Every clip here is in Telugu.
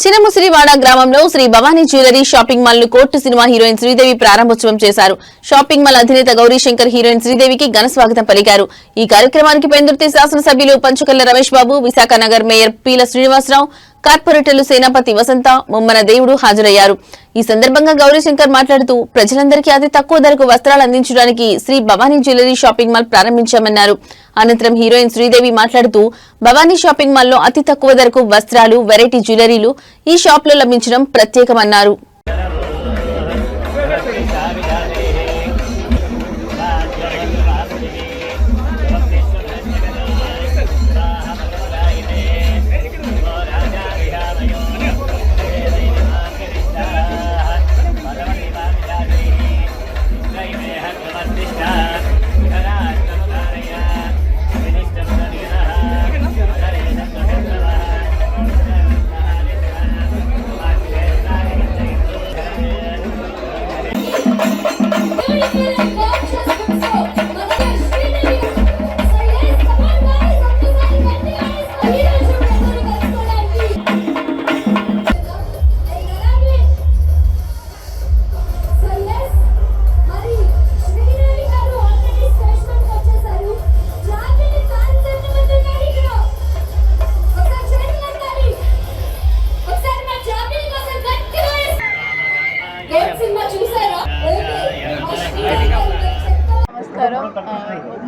చినముసిరివాడ గ్రామంలో Shri Bhavani jewellery shopping mall ను కోర్టు సినిమా హీరోయిన్ శ్రీదేవి ప్రారంభోత్సవం చేశారు. షాపింగ్ మాల్ అధినేత గౌరీశంకర్ హీరోయిన్ శ్రీదేవికి ఘన స్వాగతం పలికారు. ఈ కార్యక్రమానికి పెందుర్తి శాసనసభ్యులు పంచుకల్ల రమేష్ బాబు, విశాఖ నగర్ మేయర్ పీల శ్రీనివాసరావు, కార్పొరేటర్లు సేనాపతి వసంత, ముమ్మన దేవుడు హాజరయ్యారు. ఈ సందర్భంగా గౌరీశంకర్ మాట్లాడుతూ ప్రజలందరికీ అతి తక్కువ ధరకు వస్త్రాలు అందించడానికి Shri Bhavani jewellery shopping mall ప్రారంభించామన్నారు. అనంతరం హీరోయిన్ శ్రీదేవి మాట్లాడుతూ భవానీ షాపింగ్ మాల్లో అతి తక్కువ ధరకు వస్త్రాలు, వెరైటీ జ్యువెలరీలు ఈ షాప్ లో లభించడం ప్రత్యేకమన్నారు.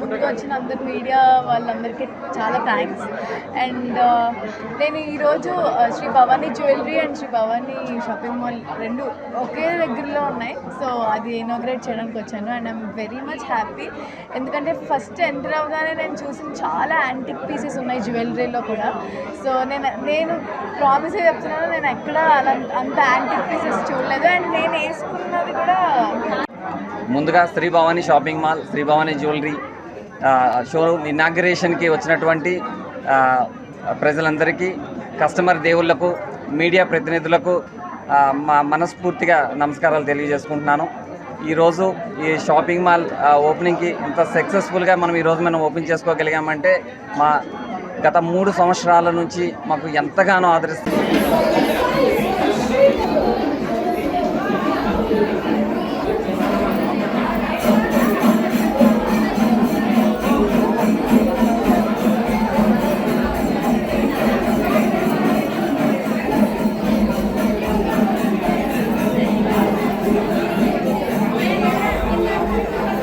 ముందుగా వచ్చిన అందరు మీడియా వాళ్ళందరికీ చాలా థ్యాంక్స్. అండ్ నేను ఈరోజు Shri Bhavani jewellery and Shri Bhavani shopping mall రెండు ఒకే దగ్గరలో ఉన్నాయి. సో అది ఇనాగ్రేట్ చేయడానికి వచ్చాను and I'm very much happy. ఎందుకంటే ఫస్ట్ ఎంటర్ అవగానే నేను చూసిన చాలా యాంటిక్ పీసెస్ ఉన్నాయి జ్యువెలరీలో కూడా. సో నేను ప్రామిస్ చెప్తున్నాను, నేను ఎక్కడ అంత యాంటిక్ పీసెస్ చూడలేదు. అండ్ నేను వేసుకున్నది కూడా ముందుగా Shri Bhavani shopping mall, Shri Bhavani jewellery showroom ఇనాగ్రేషన్కి వచ్చినటువంటి ప్రజలందరికీ, కస్టమర్ దేవుళ్లకు, మీడియా ప్రతినిధులకు మా మనస్ఫూర్తిగా నమస్కారాలు తెలియజేసుకుంటున్నాను. ఈరోజు ఈ షాపింగ్ మాల్ ఓపెనింగ్కి ఇంత సక్సెస్ఫుల్గా మనం ఓపెన్ చేసుకోగలిగామంటే మా గత 3 సంవత్సరాల నుంచి మాకు ఎంతగానో ఆదరిస్తుంది.